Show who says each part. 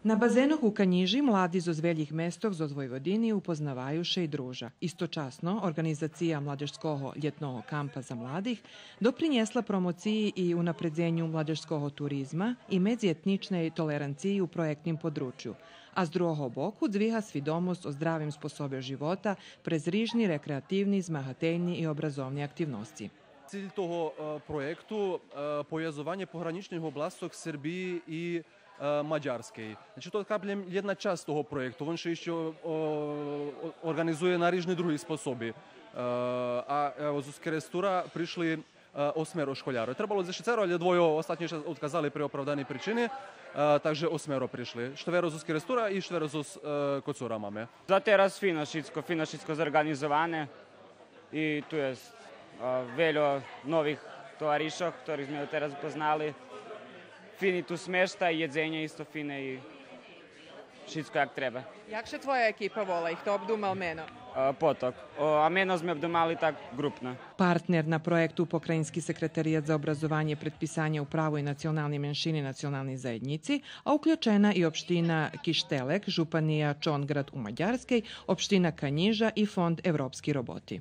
Speaker 1: Na bazenoch u Kanjiži mladi zo zveljih mestov zo Vojvodini upoznavaju še i druža. Istočasno, organizacija Mladežskoho ljetnoho kampa za mladih doprinjesla promociji i unapredzenju mladežskoho turizma i medzietničnej toleranciji u projektnim području, a z druhого boku dviha svidomost o zdravim sposobju života prez rižni, rekreativni, zmahateljni i obrazovni aktivnosti.
Speaker 2: Cilj toho projektu povezovanje pograničnih oblastov Srbiji i Mađarskej. Znači, to je jedna čast toho projektu. On še išće organizuje na rižni drugi sposobi. A evo, z Kerestura prišli 8 školjara. Trebalo za 6, ali dvoje ostatnje še odkazali pri opravdani pričini, takže 8 prišli. Števero z Kerestura i števero z Kocura mame.
Speaker 3: Za teraz fino šitsko zorganizovane i tu je veljo novih tovarišov, ktorých sme teraz poznali. Fini tu smeštaj, jedzenje isto fine i šitsko jak treba.
Speaker 4: Jak še tvoja ekipa vola? Ih to obdumal meno?
Speaker 3: Potok. A meno sme obdumali tak grupno.
Speaker 1: Partner na projektu Pokrajinski sekretarijat za obrazovanje predpisanja u pravu i nacionalni menšini nacionalni zajednici, a uključena i opština Kištelek, županija Čongrad u Mađarskej, opština Kanjiža i Fond Evropski roboti.